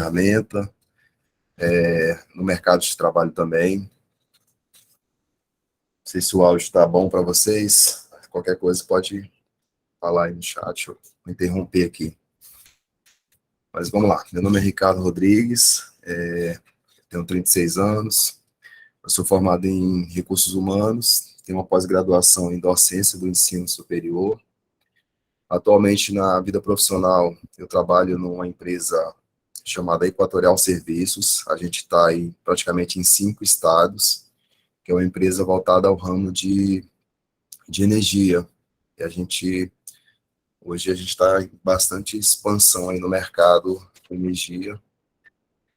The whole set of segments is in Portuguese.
ferramenta, no mercado de trabalho também. Não sei se o áudio está bom para vocês. Qualquer coisa pode falar aí no chat, eu vou interromper aqui. Mas vamos lá. Meu nome é Ricardo Rodrigues, tenho 36 anos, eu sou formado em Recursos Humanos, tenho uma pós-graduação em Docência do Ensino Superior. Atualmente, na vida profissional, eu trabalho numa empresa chamada Equatorial Serviços. A gente está aí praticamente em 5 estados, que é uma empresa voltada ao ramo de energia. E hoje a gente está em bastante expansão aí no mercado de energia.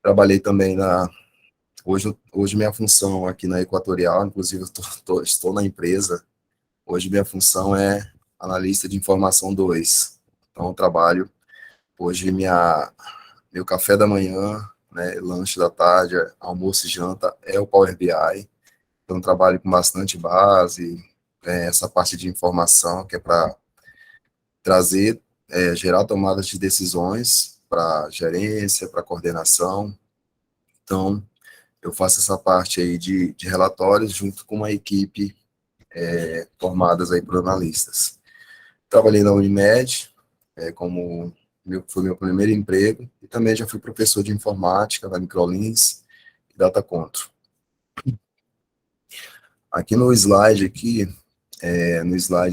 Trabalhei também hoje minha função aqui na Equatorial, inclusive estou na empresa, hoje minha função é analista de informação 2. Então eu trabalho, hoje meu café da manhã, né, lanche da tarde, almoço e janta é o Power BI. Então trabalho com bastante base, essa parte de informação que é para trazer, gerar tomadas de decisões para gerência, para coordenação. Então, eu faço essa parte aí de relatórios junto com uma equipe formadas aí por analistas. Trabalhei na Unimed, foi meu primeiro emprego, e também já fui professor de informática na Microlins e Data Control. Aqui no slide,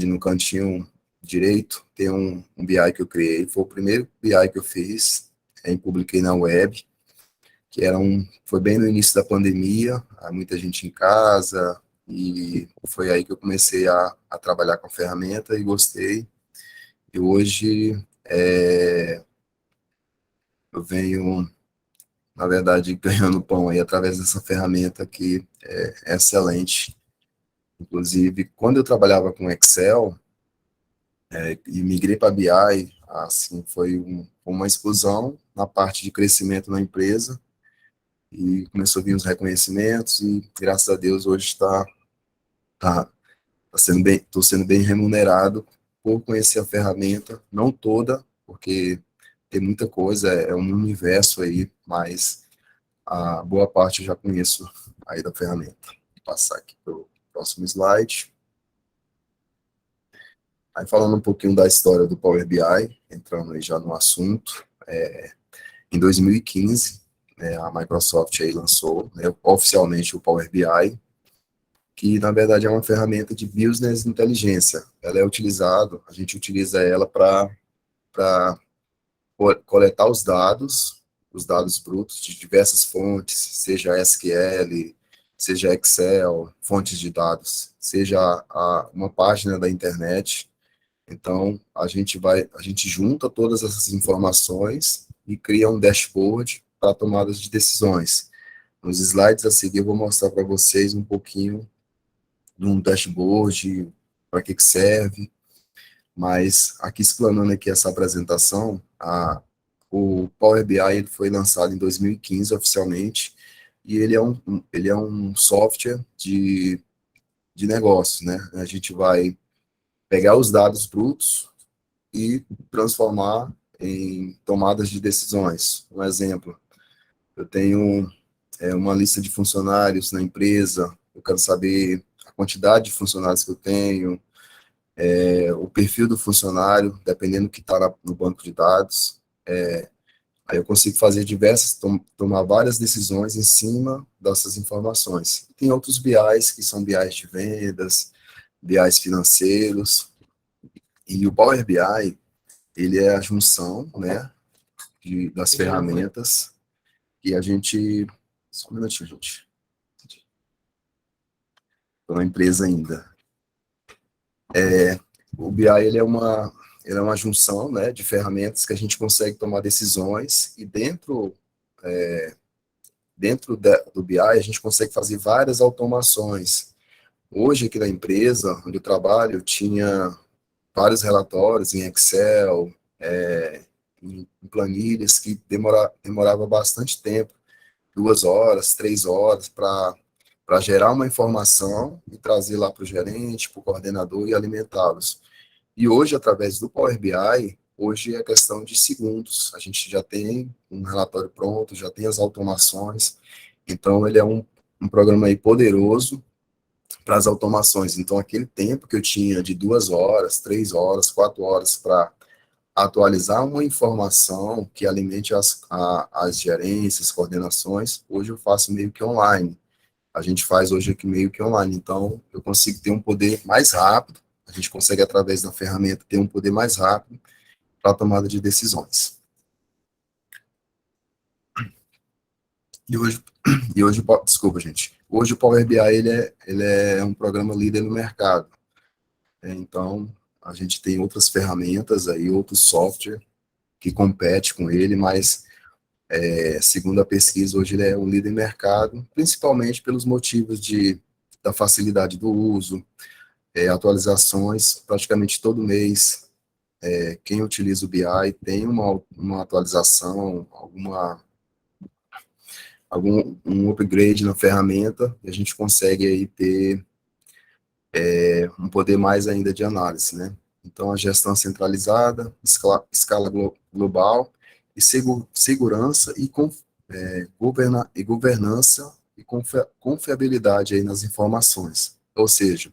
no cantinho direito, tem um BI que eu criei, foi o primeiro BI que eu fiz, publiquei na web, que foi bem no início da pandemia, há muita gente em casa, e foi aí que eu comecei a trabalhar com a ferramenta e gostei. E hoje eu venho, na verdade, ganhando pão aí através dessa ferramenta que é excelente. Inclusive, quando eu trabalhava com Excel e migrei para BI, assim, foi uma explosão na parte de crescimento na empresa, e começou a vir os reconhecimentos, e graças a Deus hoje estou sendo bem remunerado por conhecer a ferramenta, não toda, porque tem muita coisa, é um universo aí, mas a boa parte eu já conheço aí da ferramenta. Vou passar aqui para o próximo slide. Aí falando um pouquinho da história do Power BI, entrando aí já no assunto, em 2015, a Microsoft aí lançou, né, oficialmente o Power BI, que na verdade é uma ferramenta de business inteligência. Ela é utilizada, a gente utiliza ela para coletar os dados brutos de diversas fontes, seja SQL, seja Excel, fontes de dados, seja uma página da internet. Então, a gente junta todas essas informações e cria um dashboard para tomadas de decisões. Nos slides a seguir, eu vou mostrar para vocês um pouquinho de um dashboard, para que serve, mas aqui explanando aqui essa apresentação, o Power BI ele foi lançado em 2015 oficialmente, e ele é um software de negócios, né? A gente vai pegar os dados brutos e transformar em tomadas de decisões. Um exemplo, eu tenho uma lista de funcionários na empresa, eu quero saber a quantidade de funcionários que eu tenho, o perfil do funcionário, dependendo do que está no banco de dados. Aí eu consigo fazer tomar várias decisões em cima dessas informações. Tem outros BIs, que são BIs de vendas, BIs financeiros, e o Power BI, ele é a junção, né, das ferramentas que a gente... Só um minutinho, gente. Estou na empresa ainda. O BI, ele é uma junção, né, de ferramentas que a gente consegue tomar decisões, e dentro do BI a gente consegue fazer várias automações. Hoje, aqui na empresa onde eu trabalho, tinha vários relatórios em Excel, em planilhas que demorava bastante tempo, 2 horas, 3 horas, para gerar uma informação e trazer lá para o gerente, para o coordenador e alimentá-los. E hoje, através do Power BI, hoje é questão de segundos. A gente já tem um relatório pronto, já tem as automações. Então, ele é um programa aí poderoso para as automações. Então, aquele tempo que eu tinha de 2 horas, 3 horas, 4 horas para atualizar uma informação que alimente as gerências, coordenações, hoje eu faço meio que online. A gente faz hoje aqui meio que online. Então, eu consigo ter um poder mais rápido. A gente consegue, através da ferramenta, ter um poder mais rápido para a tomada de decisões. E hoje, desculpa, gente. Hoje o Power BI ele é um programa líder no mercado. Então, a gente tem outras ferramentas aí, outros software que compete com ele, mas segundo a pesquisa, hoje ele é um líder em mercado, principalmente pelos motivos da facilidade do uso, atualizações praticamente todo mês. Quem utiliza o BI tem uma atualização, um upgrade na ferramenta, e a gente consegue aí ter um poder mais ainda de análise, né? Então, a gestão centralizada, escala global, e segurança e governança e confiabilidade aí nas informações. Ou seja,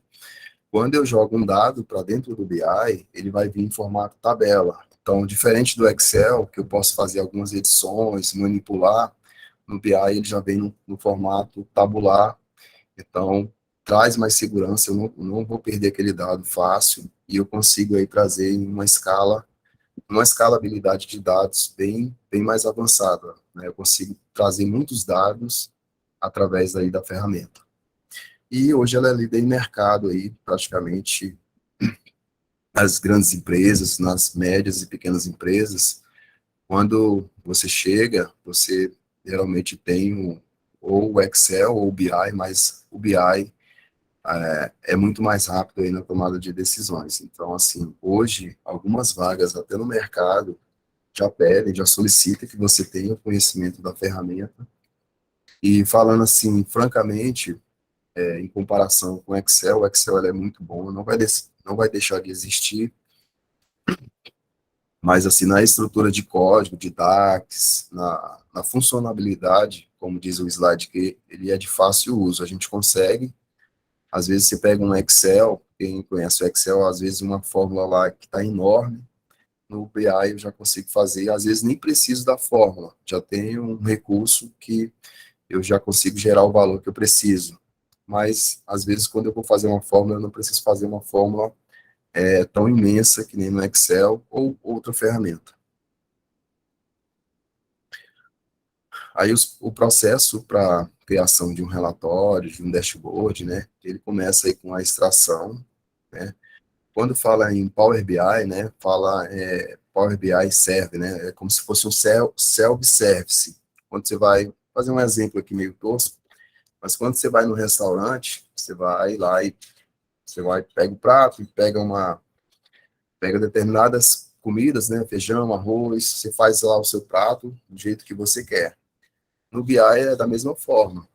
quando eu jogo um dado para dentro do BI, ele vai vir em formato tabela. Então, diferente do Excel, que eu posso fazer algumas edições, manipular, no BI ele já vem no formato tabular. Então, traz mais segurança, eu não vou perder aquele dado fácil, e eu consigo aí trazer em uma escalabilidade de dados bem mais avançada, né? Eu consigo trazer muitos dados através aí da ferramenta. E hoje ela é líder em mercado aí, praticamente nas grandes empresas, nas médias e pequenas empresas. Quando você chega, você geralmente tem ou o Excel ou o BI, mas o BI é muito mais rápido aí na tomada de decisões. Então, assim, hoje, algumas vagas até no mercado já pedem, já solicitam que você tenha conhecimento da ferramenta. E falando assim, francamente, em comparação com o Excel ele é muito bom, não vai deixar de existir, mas assim, na estrutura de código, de DAX, na funcionalidade, como diz o slide, que ele é de fácil uso, a gente consegue. Às vezes você pega um Excel, quem conhece o Excel, às vezes uma fórmula lá que está enorme, no BI eu já consigo fazer, às vezes nem preciso da fórmula, já tenho um recurso que eu já consigo gerar o valor que eu preciso. Mas, às vezes, quando eu vou fazer uma fórmula, eu não preciso fazer uma fórmula tão imensa que nem no Excel ou outra ferramenta. Aí o processo para criação de um relatório, de um dashboard, né, ele começa aí com a extração, né. Quando fala em Power BI, né, fala Power BI Serve, né, é como se fosse um self-service. Quando você vai, fazer um exemplo aqui meio tosco, mas quando você vai no restaurante, você vai lá e você vai, pega o prato, e pega determinadas comidas, né, feijão, arroz, você faz lá o seu prato do jeito que você quer. No BI é da mesma forma.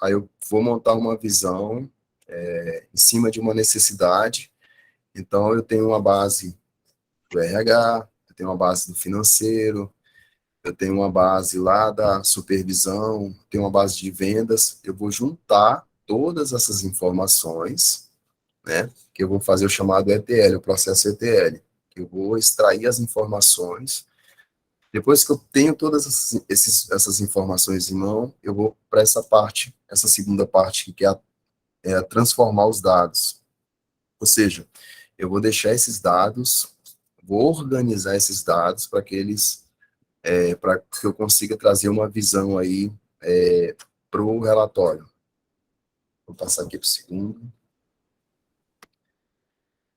Aí eu vou montar uma visão em cima de uma necessidade. Então eu tenho uma base do RH, eu tenho uma base do financeiro, eu tenho uma base lá da supervisão, tenho uma base de vendas. Eu vou juntar todas essas informações, né, que eu vou fazer o chamado ETL, o processo ETL, que eu vou extrair as informações. Depois que eu tenho todas essas informações em mão, eu vou para essa parte, essa segunda parte, que é transformar os dados. Ou seja, eu vou deixar esses dados, vou organizar esses dados para que eu consiga trazer uma visão aí para o relatório. Vou passar aqui para o segundo.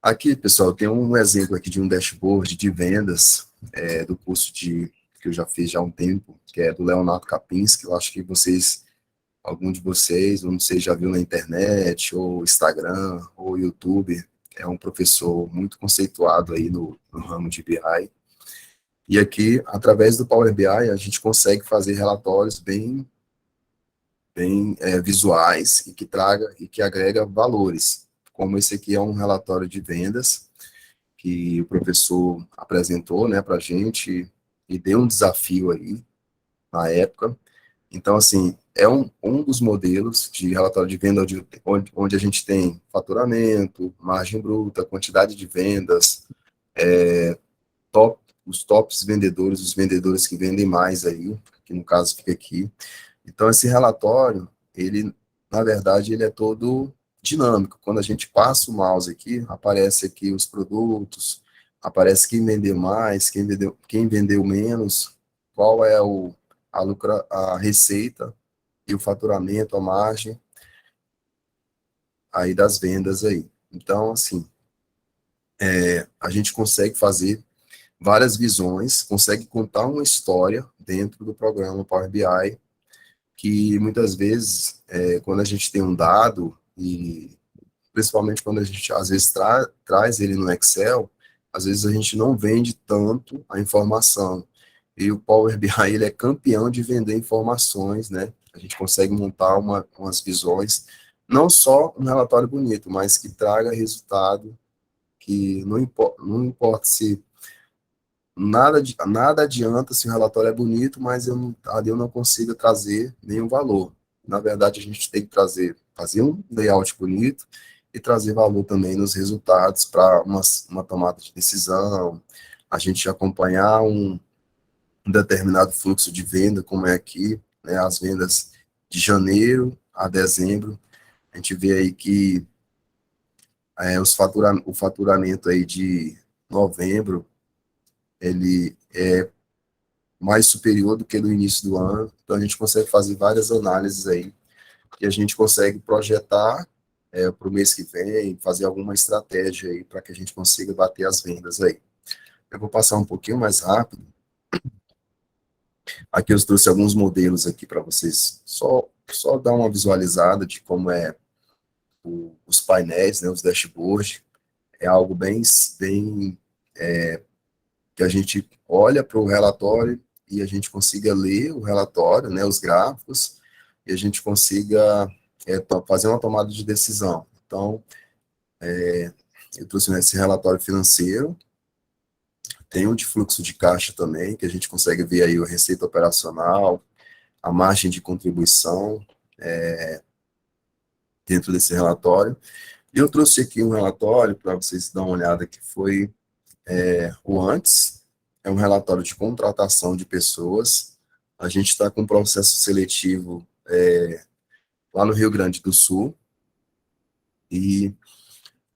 Aqui, pessoal, tem um exemplo aqui de um dashboard de vendas do curso que eu já fiz já há um tempo, que é do Leonardo Capinski. Eu acho que algum de vocês, ou não sei, já viu na internet, ou Instagram, ou YouTube. É um professor muito conceituado aí no ramo de BI. E aqui, através do Power BI, a gente consegue fazer relatórios bem visuais e que agrega valores. Como esse aqui é um relatório de vendas, que o professor apresentou, né, para a gente e deu um desafio aí na época. Então, assim, é um dos modelos de relatório de venda onde a gente tem faturamento, margem bruta, quantidade de vendas, top, os tops vendedores, os vendedores que vendem mais aí, que no caso fica aqui. Então, esse relatório, ele, na verdade, ele é todo dinâmico. Quando a gente passa o mouse aqui, aparece aqui os produtos, aparece quem vendeu mais, quem vendeu menos, qual é a receita e o faturamento, a margem aí das vendas aí. Então, assim, a gente consegue fazer várias visões, consegue contar uma história dentro do programa Power BI, que muitas vezes, quando a gente tem um dado, e principalmente quando a gente às vezes traz ele no Excel, às vezes a gente não vende tanto a informação. E o Power BI, ele é campeão de vender informações, né? A gente consegue montar umas visões, não só um relatório bonito, mas que traga resultado, que não importa se nada adianta se o relatório é bonito, mas ali eu não consigo trazer nenhum valor. Na verdade, a gente tem que fazer um layout bonito e trazer valor também nos resultados para uma tomada de decisão, a gente acompanhar um determinado fluxo de venda, como é aqui, né, as vendas de janeiro a dezembro, a gente vê aí que o faturamento aí de novembro, ele é mais superior do que no início do ano. Então, a gente consegue fazer várias análises aí, e a gente consegue projetar para o mês que vem, fazer alguma estratégia aí para que a gente consiga bater as vendas aí. Eu vou passar um pouquinho mais rápido. Aqui eu trouxe alguns modelos aqui para vocês, só dar uma visualizada de como é os painéis, né, os dashboards. É algo bem que a gente olha para o relatório e a gente consiga ler o relatório, né, os gráficos, e a gente consiga fazer uma tomada de decisão. Então, eu trouxe esse relatório financeiro, tem um de fluxo de caixa também, que a gente consegue ver aí a receita operacional, a margem de contribuição dentro desse relatório. E eu trouxe aqui um relatório para vocês dar uma olhada, que foi o antes, é um relatório de contratação de pessoas. A gente está com um processo seletivo lá no Rio Grande do Sul, e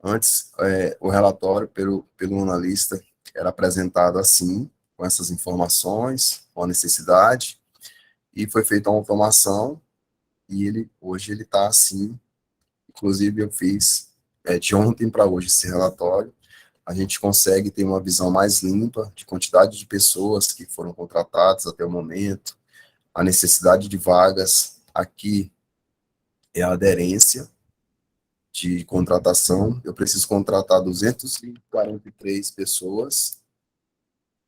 antes o relatório pelo analista era apresentado assim, com essas informações, com a necessidade, e foi feita uma automação, e hoje ele está assim. Inclusive eu fiz de ontem para hoje esse relatório. A gente consegue ter uma visão mais limpa de quantidade de pessoas que foram contratadas até o momento, a necessidade de vagas. Aqui é a aderência de contratação. Eu preciso contratar 243 pessoas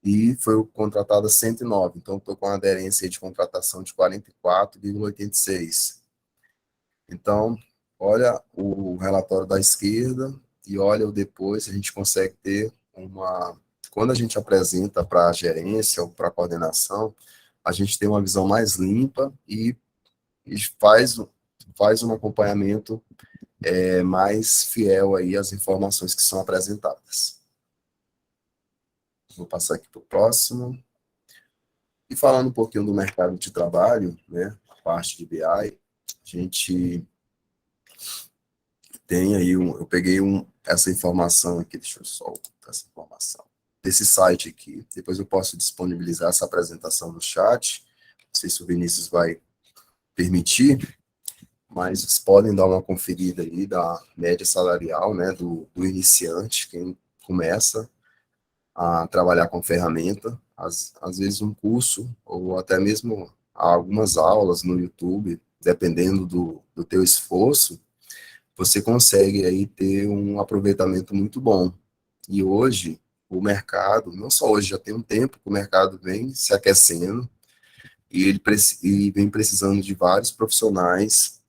e foi contratada 109. Então, estou com a aderência de contratação de 44,86. Então, olha o relatório da esquerda e olha o depois, a gente consegue ter quando a gente apresenta para a gerência ou para a coordenação, a gente tem uma visão mais limpa e faz um acompanhamento mais fiel aí às informações que são apresentadas. Vou passar aqui para o próximo. E falando um pouquinho do mercado de trabalho, né, a parte de BI, a gente tem aí, eu peguei essa informação aqui, deixa eu só ocultar essa informação, desse site aqui, depois eu posso disponibilizar essa apresentação no chat, não sei se o Vinícius vai permitir, mas vocês podem dar uma conferida aí da média salarial, né, do iniciante, quem começa a trabalhar com ferramenta, às vezes um curso, ou até mesmo algumas aulas no YouTube, dependendo do teu esforço, você consegue aí ter um aproveitamento muito bom. E hoje, o mercado, não só hoje, já tem um tempo que o mercado vem se aquecendo, e vem precisando de vários profissionais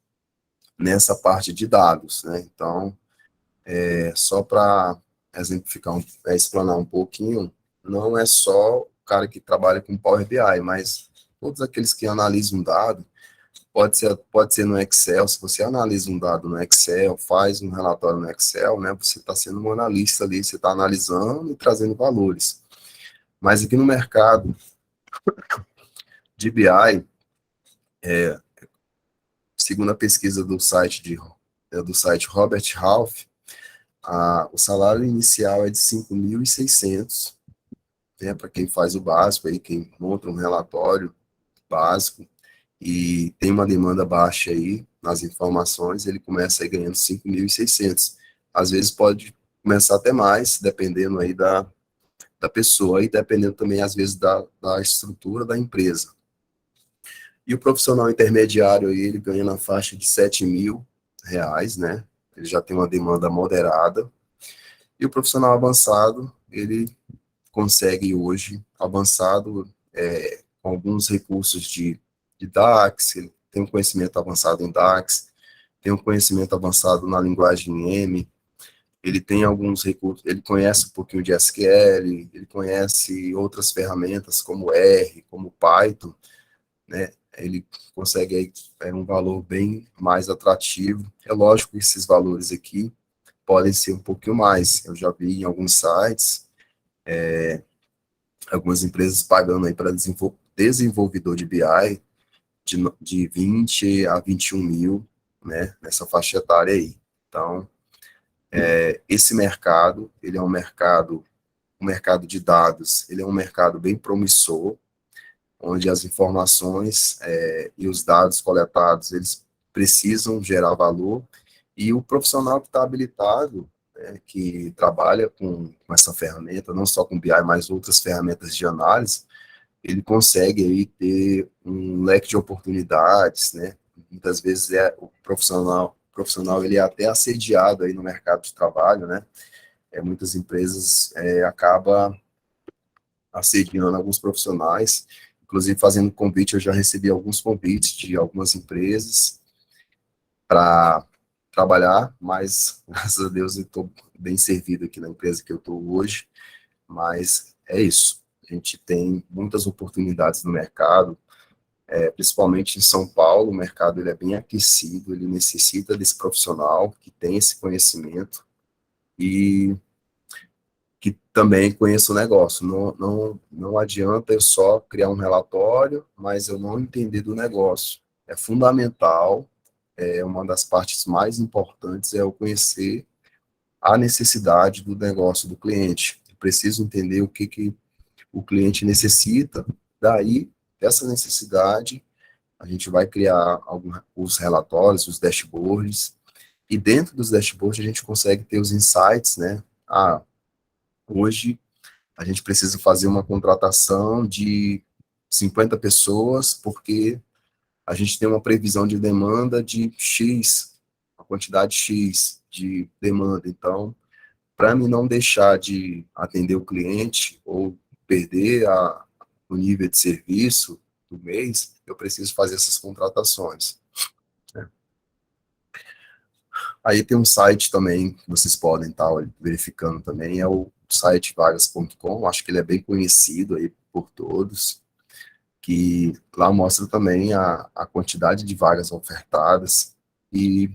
nessa parte de dados, né? Então, só para exemplificar, explanar um pouquinho, não é só o cara que trabalha com Power BI, mas todos aqueles que analisam um dado, pode ser no Excel. Se você analisa um dado no Excel, faz um relatório no Excel, né, você está sendo um analista ali, você está analisando e trazendo valores. Mas aqui no mercado de BI, segundo a pesquisa do site Robert Half, o salário inicial é de 5.600, né, para quem faz o básico, aí, quem monta um relatório básico e tem uma demanda baixa aí nas informações, ele começa aí ganhando 5.600. Às vezes pode começar até mais, dependendo aí da pessoa e dependendo também, às vezes, da estrutura da empresa. E o profissional intermediário aí, ele ganha na faixa de R$ 7.000, né? Ele já tem uma demanda moderada. E o profissional avançado, ele consegue hoje, avançado, com alguns recursos de DAX, ele tem um conhecimento avançado em DAX, tem um conhecimento avançado na linguagem M, ele tem alguns recursos, ele conhece um pouquinho de SQL, ele conhece outras ferramentas como R, como Python, né? Ele consegue aí um valor bem mais atrativo. É lógico que esses valores aqui podem ser um pouquinho mais. Eu já vi em alguns sites, algumas empresas pagando aí para desenvolvedor de BI de 20 a 21 mil, né, nessa faixa etária aí. Então, esse mercado, ele é um mercado de dados, ele é um mercado bem promissor, onde as informações e os dados coletados, eles precisam gerar valor, e o profissional que está habilitado, né, que trabalha com essa ferramenta, não só com BI, mas outras ferramentas de análise, ele consegue aí ter um leque de oportunidades, né? Muitas vezes o profissional ele é até assediado aí no mercado de trabalho, né? Muitas empresas acabam assediando alguns profissionais, inclusive fazendo convite. Eu já recebi alguns convites de algumas empresas para trabalhar, mas graças a Deus eu estou bem servido aqui na empresa que eu estou hoje. Mas é isso, a gente tem muitas oportunidades no mercado, principalmente em São Paulo. O mercado ele é bem aquecido, ele necessita desse profissional que tem esse conhecimento e que também conheça o negócio. Não adianta eu só criar um relatório, mas eu não entender do negócio. É fundamental, uma das partes mais importantes é eu conhecer a necessidade do negócio do cliente. Eu preciso entender o que o cliente necessita, daí, dessa necessidade, a gente vai criar os relatórios, os dashboards, e dentro dos dashboards a gente consegue ter os insights, né? Hoje a gente precisa fazer uma contratação de 50 pessoas, porque a gente tem uma previsão de demanda de X, uma quantidade X de demanda. Então, para mim não deixar de atender o cliente ou perder o nível de serviço do mês, eu preciso fazer essas contratações, né? Aí tem um site também que vocês podem estar verificando também, é o site vagas.com. Acho que ele é bem conhecido aí por todos, que lá mostra também a quantidade de vagas ofertadas, e,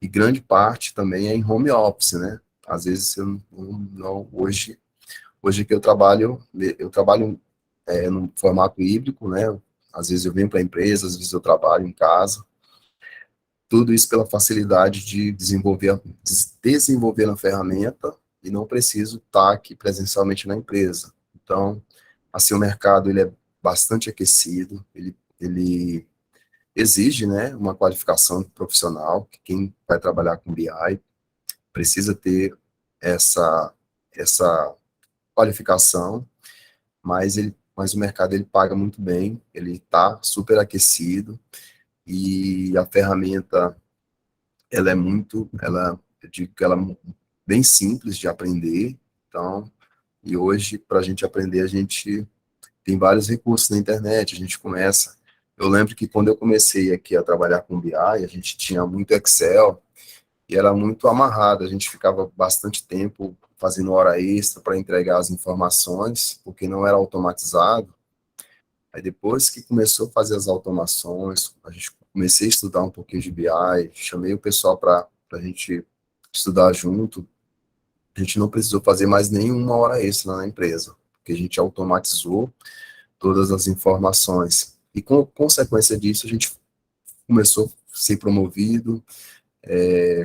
e grande parte também é em home office, né? Às vezes hoje que eu trabalho no formato híbrido, né? Às vezes eu venho para a empresa, às vezes eu trabalho em casa. Tudo isso pela facilidade de desenvolver na ferramenta, e não preciso estar aqui presencialmente na empresa. Então, assim, o mercado ele é bastante aquecido, ele exige, né, uma qualificação profissional, que quem vai trabalhar com BI precisa ter essa qualificação, mas o mercado ele paga muito bem, ele está super aquecido, e a ferramenta eu digo que ela é bem simples de aprender. Então, e hoje, para a gente aprender, a gente tem vários recursos na internet, a gente começa. Eu lembro que quando eu comecei aqui a trabalhar com BI, a gente tinha muito Excel, e era muito amarrado, a gente ficava bastante tempo fazendo hora extra para entregar as informações, porque não era automatizado. Aí depois que começou a fazer as automações, a gente comecei a estudar um pouquinho de BI, chamei o pessoal para a gente estudar junto. A gente não precisou fazer mais nenhuma hora extra na empresa, porque a gente automatizou todas as informações. E com consequência disso, a gente começou a ser promovido.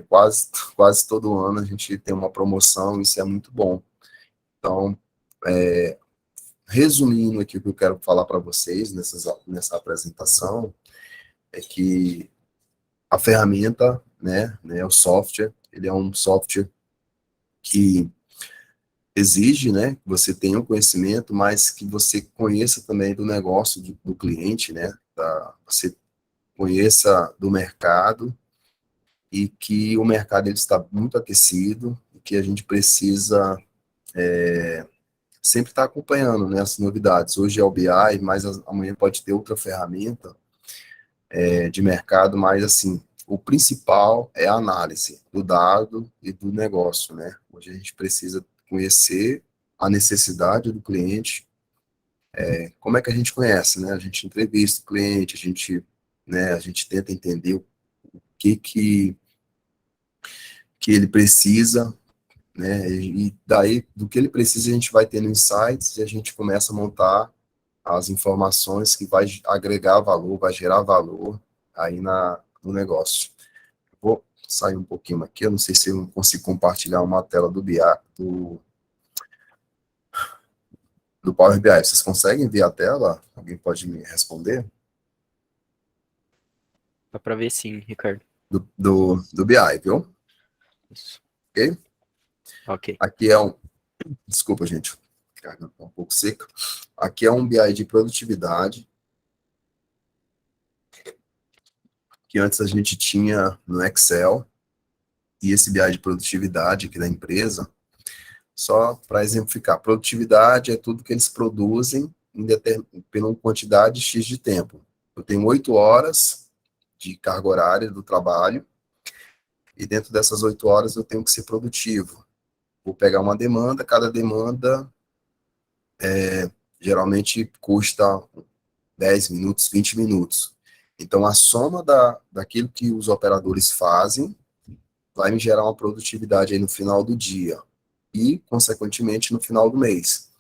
Quase todo ano a gente tem uma promoção, isso é muito bom. Então, resumindo aqui o que eu quero falar para vocês nessa apresentação, é que a ferramenta, o software, ele é um software que exige, né, que você tenha um conhecimento, mas que você conheça também do negócio do cliente, né, você conheça do mercado e que o mercado ele está muito aquecido e que a gente precisa sempre estar acompanhando, né, as novidades. Hoje é o BI, mas amanhã pode ter outra ferramenta de mercado, mas assim, o principal é a análise do dado e do negócio, né? Hoje a gente precisa conhecer a necessidade do cliente. Como é que a gente conhece, né? A gente entrevista o cliente, a gente tenta entender o que ele precisa, né? E daí, do que ele precisa, a gente vai tendo insights e a gente começa a montar as informações que vai agregar valor, vai gerar valor aí no negócio. Vou sair um pouquinho aqui, eu não sei se eu consigo compartilhar uma tela do BI, do Power BI. Vocês conseguem ver a tela? Alguém pode me responder? Dá pra ver sim, Ricardo. Do BI, viu? Isso. Ok? Ok. Aqui é desculpa, gente, a garganta tá um pouco seca. Aqui é um BI de produtividade, que antes a gente tinha no Excel, e esse BI de produtividade aqui da empresa, só para exemplificar, produtividade é tudo que eles produzem por uma quantidade X de tempo. Eu tenho 8 horas de carga horária do trabalho, e dentro dessas 8 horas eu tenho que ser produtivo. Vou pegar uma demanda, cada demanda geralmente custa 10 minutos, 20 minutos. Então, a soma daquilo que os operadores fazem vai me gerar uma produtividade aí no final do dia e, consequentemente, no final do mês.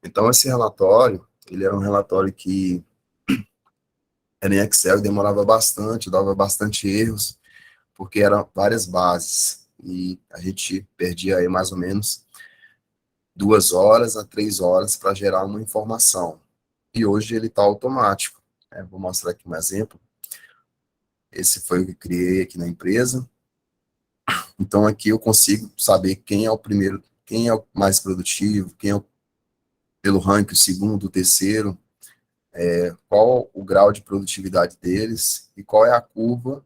Então, esse relatório, ele era um relatório que era em Excel e demorava bastante, dava bastante erros, porque eram várias bases. E a gente perdia aí mais ou menos 2 horas a 3 horas para gerar uma informação. E hoje ele está automático. Vou mostrar aqui um exemplo. Esse foi o que criei aqui na empresa. Então aqui eu consigo saber quem é o primeiro, quem é o mais produtivo, quem é pelo ranking, o segundo, o terceiro, qual o grau de produtividade deles e qual é a curva.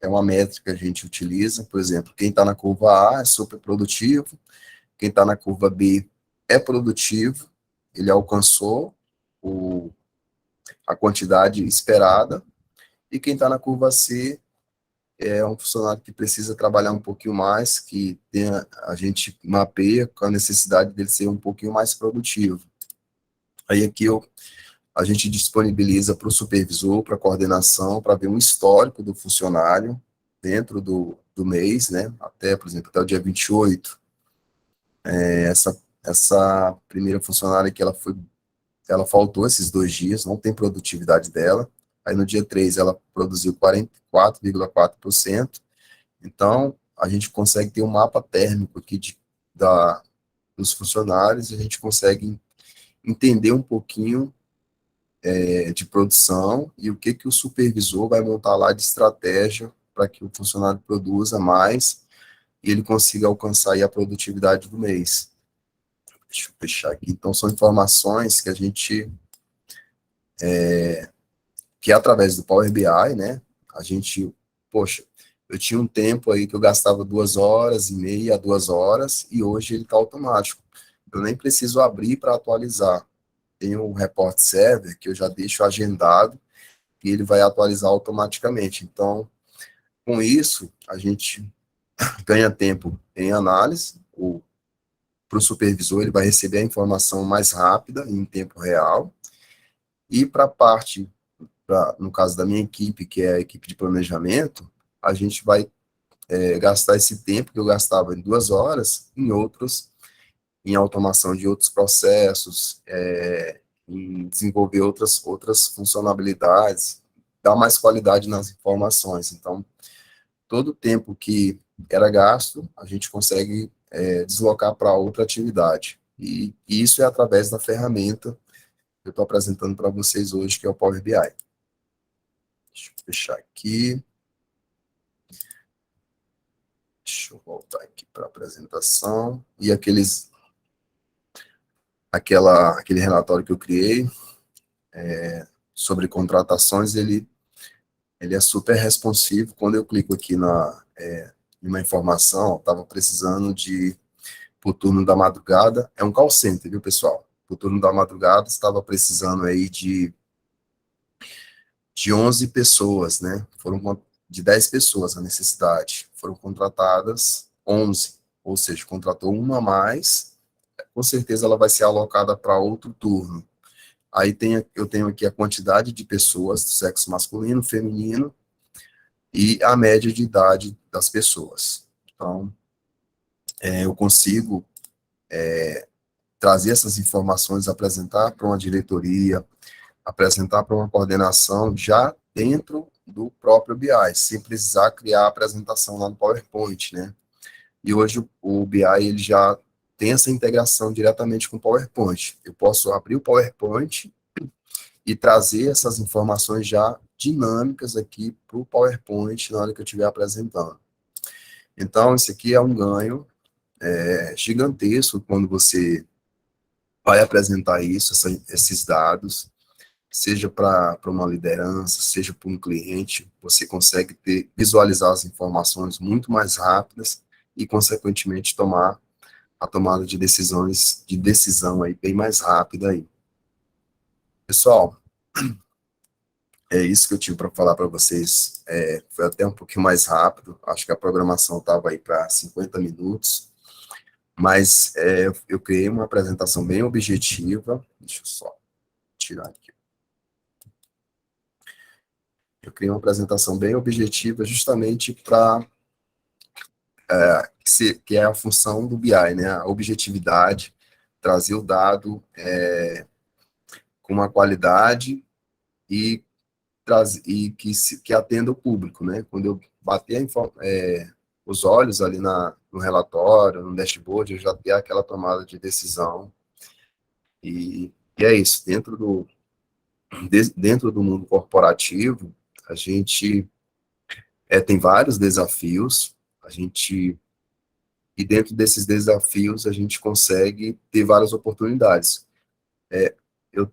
É uma métrica que a gente utiliza, por exemplo, quem está na curva A é super produtivo, quem está na curva B é produtivo, ele alcançou o, a quantidade esperada, e quem está na curva C é um funcionário que precisa trabalhar um pouquinho mais, que a gente mapeia com a necessidade dele ser um pouquinho mais produtivo. Aí aqui a gente disponibiliza para o supervisor, para a coordenação, para ver um histórico do funcionário dentro do mês, né? Até, por exemplo, até o dia 28. Essa primeira funcionária que ela faltou esses 2 dias, não tem produtividade dela. Aí no dia 3 ela produziu 44,4%. Então, a gente consegue ter um mapa térmico aqui dos funcionários, e a gente consegue entender um pouquinho de produção e o que o supervisor vai montar lá de estratégia para que o funcionário produza mais e ele consiga alcançar aí a produtividade do mês. Deixa eu fechar aqui. Então, são informações que a gente, que através do Power BI, né, a gente, poxa, eu tinha um tempo aí que eu gastava 2 horas e meia a 2 horas, e hoje ele está automático. Eu nem preciso abrir para atualizar. Tem um report server que eu já deixo agendado e ele vai atualizar automaticamente. Então, com isso, a gente ganha tempo em análise. para o supervisor, ele vai receber a informação mais rápida, em tempo real, e para a parte, no caso da minha equipe, que é a equipe de planejamento, a gente vai gastar esse tempo que eu gastava em 2 horas em outros, em automação de outros processos, em desenvolver outras funcionalidades, dar mais qualidade nas informações. Então, todo o tempo que era gasto, a gente consegue deslocar para outra atividade. E isso é através da ferramenta que eu estou apresentando para vocês hoje, que é o Power BI. Deixa eu fechar aqui. Deixa eu voltar aqui para a apresentação. E aquele relatório que eu criei sobre contratações, ele é super responsivo. Quando eu clico aqui em uma informação, estava precisando pro turno da madrugada, é um call center, viu, pessoal? Pro turno da madrugada, estava precisando aí de 11 pessoas, né? De 10 pessoas a necessidade. Foram contratadas 11, ou seja, contratou uma a mais, com certeza ela vai ser alocada para outro turno. Aí eu tenho aqui a quantidade de pessoas do sexo masculino, feminino, e a média de idade das pessoas. Então, eu consigo trazer essas informações, apresentar para uma diretoria, apresentar para uma coordenação já dentro do próprio BI, sem precisar criar a apresentação lá no PowerPoint, né? E hoje o BI ele já tem essa integração diretamente com o PowerPoint. Eu posso abrir o PowerPoint e trazer essas informações já dinâmicas aqui para o PowerPoint na hora que eu estiver apresentando. Então, esse aqui é um ganho gigantesco quando você vai apresentar esses dados, seja para uma liderança, seja para um cliente, você consegue visualizar as informações muito mais rápidas e, consequentemente, tomar a tomada de decisão aí bem mais rápida aí. Pessoal, é isso que eu tive para falar para vocês. Foi até um pouquinho mais rápido, acho que a programação estava aí para 50 minutos, mas eu criei uma apresentação bem objetiva. Deixa eu só tirar aqui. Eu criei uma apresentação bem objetiva justamente para que é a função do BI, né? A objetividade, trazer o dado com uma qualidade e que atenda o público, né? Quando eu bater os olhos ali no relatório, no dashboard, eu já ter aquela tomada de decisão. E é isso. Dentro do mundo corporativo, a gente tem vários desafios. E dentro desses desafios, a gente consegue ter várias oportunidades. Eu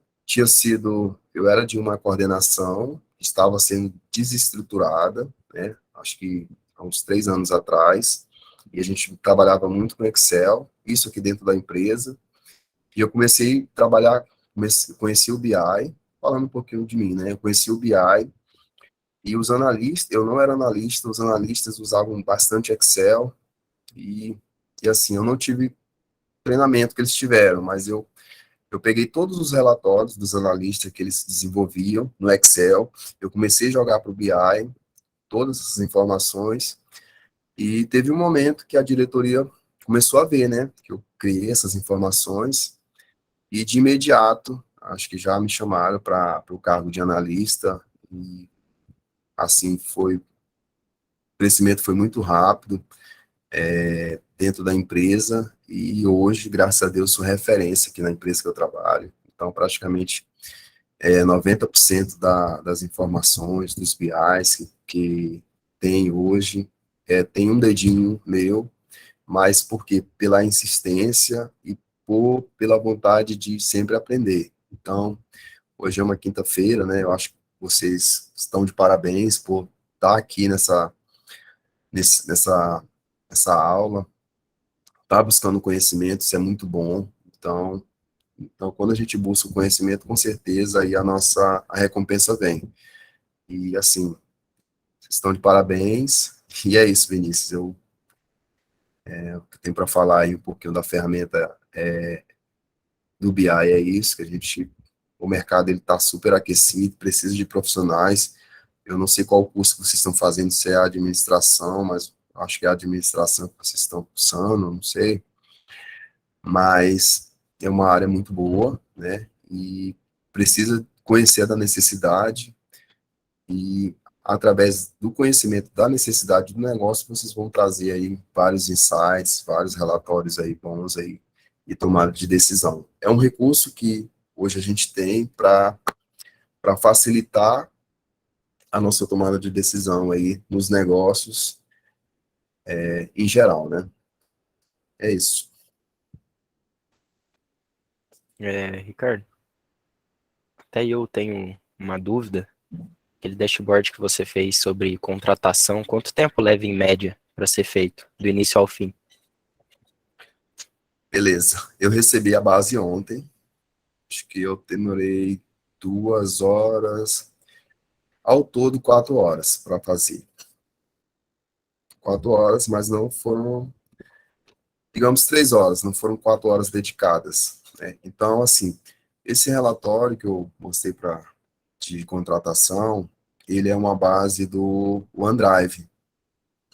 eu era de uma coordenação, estava sendo desestruturada, né? Acho que há uns 3 anos atrás, e a gente trabalhava muito com Excel, isso aqui dentro da empresa, e eu comecei a trabalhar, conheci o BI, falando um pouquinho de mim, né? Eu conheci o BI, e os analistas, eu não era analista, os analistas usavam bastante Excel, e assim, eu não tive treinamento que eles tiveram, mas eu peguei todos os relatórios dos analistas que eles desenvolviam no Excel, eu comecei a jogar para o BI, todas essas informações, e teve um momento que a diretoria começou a ver, né, que eu criei essas informações, e de imediato, acho que já me chamaram para o cargo de analista, e assim o crescimento foi muito rápido, dentro da empresa, e hoje, graças a Deus, sou referência aqui na empresa que eu trabalho. Então, praticamente, 90% das informações, dos BIs que tem hoje, tem um dedinho meu, mas porque pela insistência e pela vontade de sempre aprender. Então, hoje é uma quinta-feira, né? Eu acho que vocês estão de parabéns por estar aqui nessa aula, estar buscando conhecimento, isso é muito bom. Então, quando a gente busca o conhecimento, com certeza aí a recompensa vem. E assim, vocês estão de parabéns. E é isso, Vinícius. O que tem para falar aí um pouquinho da ferramenta do BI é isso, que o mercado ele está super aquecido, precisa de profissionais. Eu não sei qual curso que vocês estão fazendo, se é a administração, mas acho que é a administração que vocês estão cursando, não sei. Mas é uma área muito boa, né? E precisa conhecer da necessidade e através do conhecimento da necessidade do negócio, vocês vão trazer aí vários insights, vários relatórios aí bons aí e tomada de decisão. É um recurso que hoje a gente tem para facilitar a nossa tomada de decisão aí nos negócios em geral, né? É isso. Ricardo, até eu tenho uma dúvida. Aquele dashboard que você fez sobre contratação, quanto tempo leva em média para ser feito, do início ao fim? Beleza. Eu recebi a base ontem. Acho que eu demorei 2 horas, ao todo 4 horas para fazer. 4 horas, mas não foram, digamos, 3 horas, não foram 4 horas dedicadas, né? Então, assim, esse relatório que eu mostrei de contratação, ele é uma base do OneDrive.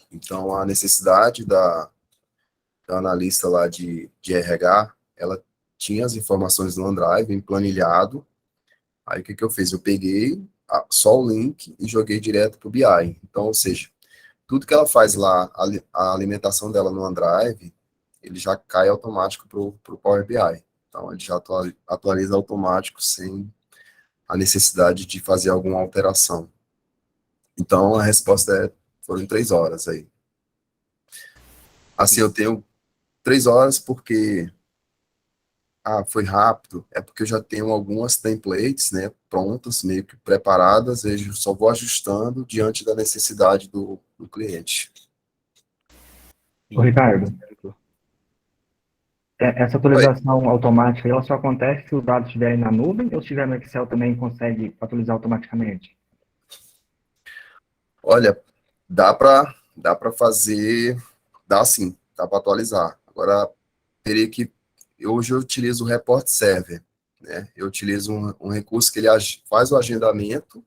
Então, a necessidade da analista lá de RH, ela tinha as informações no OneDrive, emplanilhado. Aí, o que eu fiz? Eu peguei só o link e joguei direto para o BI. Então, ou seja, tudo que ela faz lá, a alimentação dela no OneDrive, ele já cai automático para o Power BI. Então, ele já atualiza automático sem a necessidade de fazer alguma alteração. Então, a resposta foram 3 horas aí. Assim, eu tenho 3 horas porque, foi rápido, é porque eu já tenho algumas templates, né, prontas, meio que preparadas, eu só vou ajustando diante da necessidade do cliente. Ô, E, por Ricardo, exemplo, essa Oi. atualização automática, ela só acontece se os dados estiverem na nuvem ou se estiver no Excel também consegue atualizar automaticamente? Olha, dá para fazer, dá sim, dá para atualizar. Agora, teria que, hoje eu utilizo o Report Server, né? Eu utilizo um recurso que ele faz o agendamento,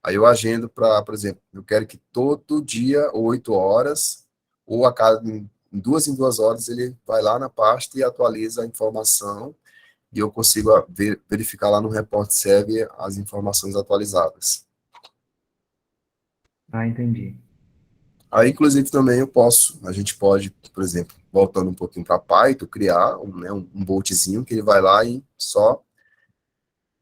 aí eu agendo para, por exemplo, eu quero que todo dia, 8 horas, ou a cada em 2 horas, ele vai lá na pasta e atualiza a informação, e eu consigo verificar lá no Report Server as informações atualizadas. Ah, entendi. Aí, inclusive, também a gente pode, por exemplo, voltando um pouquinho para Python, criar um boltzinho que ele vai lá e só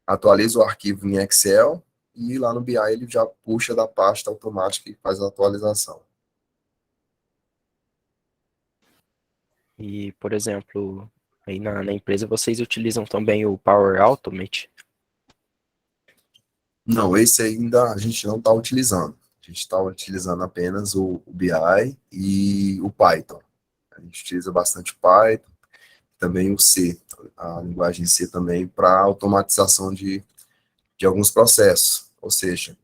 atualiza o arquivo em Excel e lá no BI ele já puxa da pasta automática e faz a atualização. por exemplo, aí na empresa vocês utilizam também o Power Automate? Não, esse ainda a gente não está utilizando. A gente está utilizando apenas o BI e o Python. A gente utiliza bastante o Python, também o C, a linguagem C também, para automatização de alguns processos. Ou seja,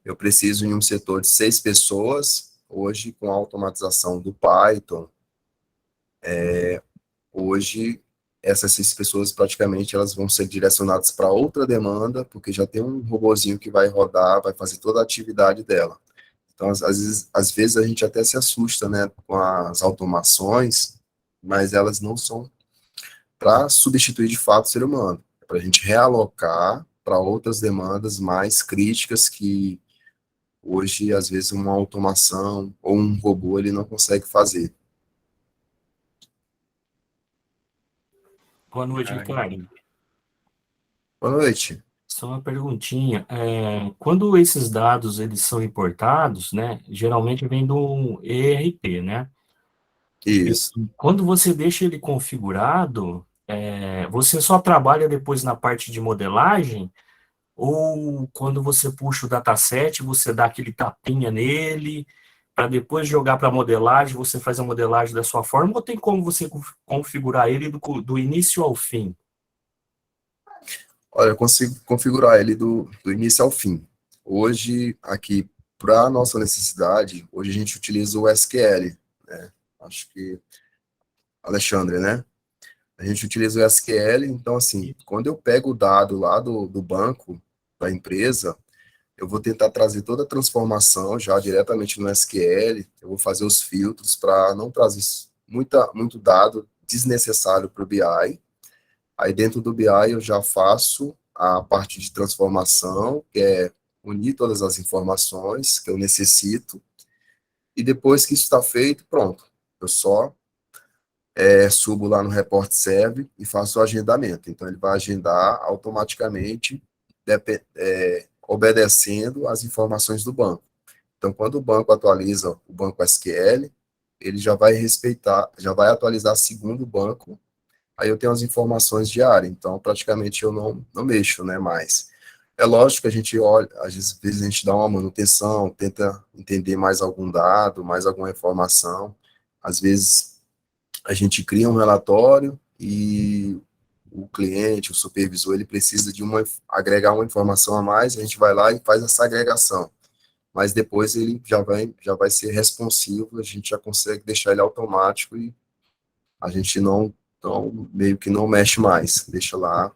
eu preciso em um setor de 6 pessoas, hoje com a automatização do Python, hoje essas 6 pessoas praticamente elas vão ser direcionadas para outra demanda, porque já tem um robozinho que vai rodar, vai fazer toda a atividade dela. Então, às vezes a gente até se assusta, né, com as automações, mas elas não são para substituir de fato o ser humano, é para a gente realocar para outras demandas mais críticas que hoje, às vezes, uma automação ou um robô ele não consegue fazer. Boa noite, Ah, Ricardo. entendi. Boa noite. Só uma perguntinha. Quando esses dados eles são importados, né, geralmente vem do ERP, né? E Isso. quando você deixa ele configurado, você só trabalha depois na parte de modelagem, ou quando você puxa o dataset, você dá aquele tapinha nele, para depois jogar para a modelagem, você faz a modelagem da sua forma, ou tem como você configurar ele do início ao fim? Olha, eu consigo configurar ele do início ao fim. Hoje, aqui, para nossa necessidade, hoje a gente utiliza o SQL. acho que Alexandre, né? A gente utiliza o SQL, então, assim, quando eu pego o dado lá do banco, da empresa, eu vou tentar trazer toda a transformação já diretamente no SQL, eu vou fazer os filtros para não trazer muito dado desnecessário para o BI. Aí dentro do BI eu já faço a parte de transformação, que é unir todas as informações que eu necessito, e depois que isso está feito, pronto. Eu só subo lá no Report Serve e faço o agendamento. Então ele vai agendar automaticamente, obedecendo as informações do banco. Então, quando o banco atualiza o banco SQL, ele já vai respeitar, já vai atualizar segundo o banco, aí eu tenho as informações diárias, então praticamente eu não mexo, né, mais. É lógico que a gente olha, às vezes a gente dá uma manutenção, tenta entender mais algum dado, mais alguma informação, às vezes a gente cria um relatório e o cliente, o supervisor, ele precisa de agregar uma informação a mais, a gente vai lá e faz essa agregação, mas depois ele já vai ser responsivo, a gente já consegue deixar ele automático e a gente meio que não mexe mais, deixa lá,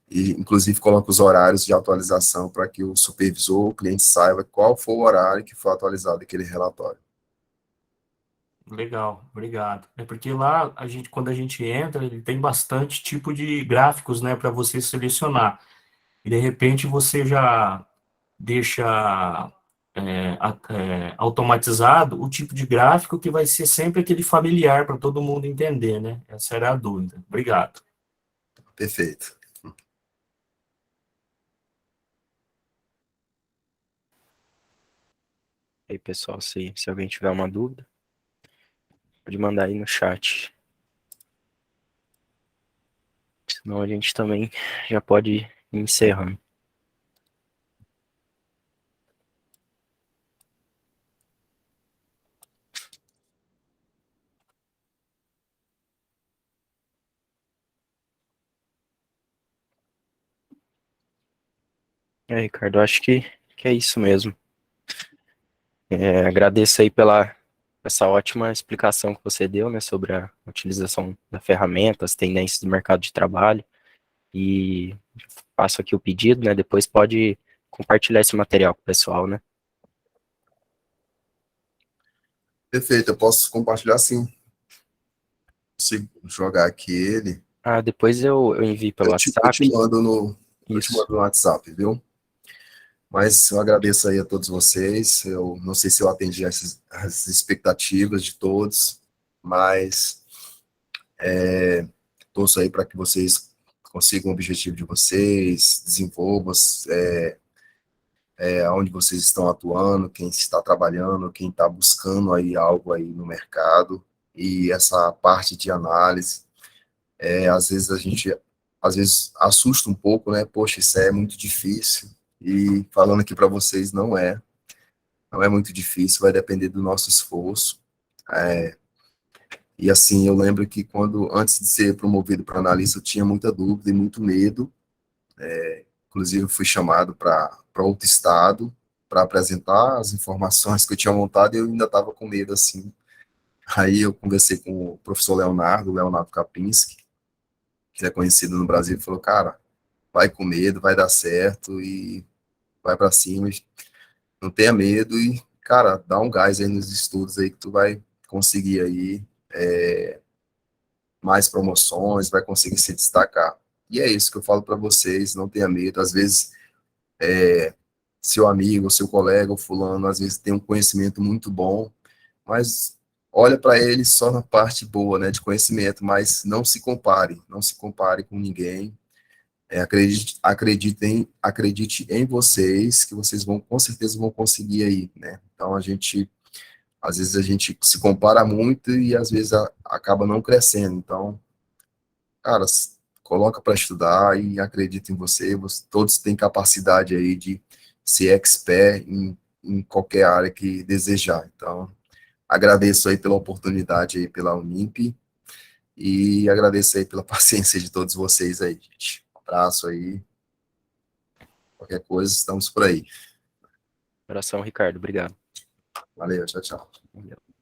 e inclusive coloca os horários de atualização para que o supervisor, o cliente saiba qual foi o horário que foi atualizado aquele relatório. Legal, obrigado. É porque lá quando a gente entra, ele tem bastante tipo de gráficos, né, para você selecionar. E de repente você já deixa automatizado o tipo de gráfico que vai ser sempre aquele familiar para todo mundo entender, né? Essa era a dúvida. Obrigado. Perfeito. Aí, pessoal, se alguém tiver uma dúvida, pode mandar aí no chat. Senão a gente também já pode ir encerrando. Ricardo, acho que é isso mesmo. Agradeço aí pela essa ótima explicação que você deu, né, sobre a utilização da ferramenta, as tendências do mercado de trabalho. E faço aqui o pedido, né? Depois pode compartilhar esse material com o pessoal, né? Perfeito, eu posso compartilhar sim. Consigo jogar aqui ele. Ah, depois eu envio pelo Eu te WhatsApp. mando no, eu te Isso. mando no WhatsApp, viu? Mas eu agradeço aí a todos vocês. Eu não sei se eu atendi as expectativas de todos, mas torço aí para que vocês consigam o objetivo de vocês, desenvolvam onde vocês estão atuando, quem está trabalhando, quem está buscando aí algo aí no mercado. E essa parte de análise, às vezes às vezes assusta um pouco, né? Poxa, isso é muito difícil. E falando aqui para vocês, não é muito difícil, vai depender do nosso esforço. E assim, eu lembro que antes de ser promovido para analista, eu tinha muita dúvida e muito medo. Inclusive, eu fui chamado para outro estado para apresentar as informações que eu tinha montado e eu ainda estava com medo, assim. Aí eu conversei com o professor Leonardo Kapinski, que é conhecido no Brasil, e falou, cara, vai com medo, vai dar certo e vai para cima, não tenha medo e, cara, dá um gás aí nos estudos aí que tu vai conseguir aí mais promoções, vai conseguir se destacar. E é isso que eu falo para vocês, não tenha medo. Às vezes, seu amigo, seu colega, o fulano, às vezes tem um conhecimento muito bom, mas olha para ele só na parte boa, né, de conhecimento, mas não se compare com ninguém. Acredite em vocês, que vocês vão, com certeza, vão conseguir aí, né? Então, às vezes a gente se compara muito e às vezes acaba não crescendo. Então, cara, coloca para estudar e acredita em você. Todos têm capacidade aí de ser expert em qualquer área que desejar. Então, agradeço aí pela oportunidade aí pela Unimp e agradeço aí pela paciência de todos vocês aí, gente. Um abraço aí. Qualquer coisa, estamos por aí. Abração, Ricardo. Obrigado. Valeu, tchau, tchau. Valeu.